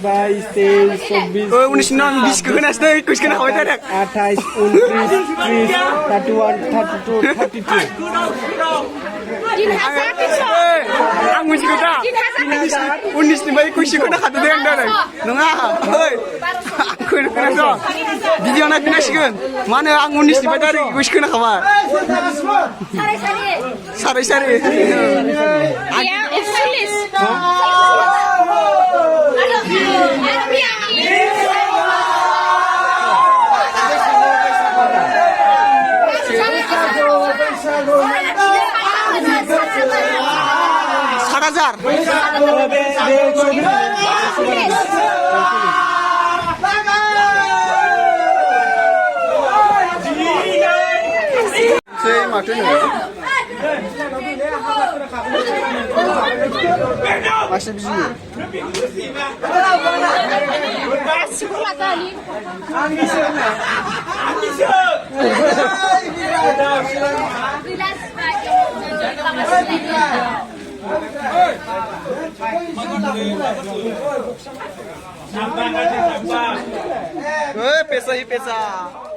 22, 23, 24, 19 non bis ke kena stay kus kena kawai tak 28, 29, 30, 31, 32, 32. Ang musik kita 19 ni baik kuisi kena kata dengan dah nonga hei aku kena so video nak kena sigun mana ang 19 ni baik dari kuisi kena kawai sari Ya, sulis. 1000 সেই মাঠে মাসে busy pesa hi pesa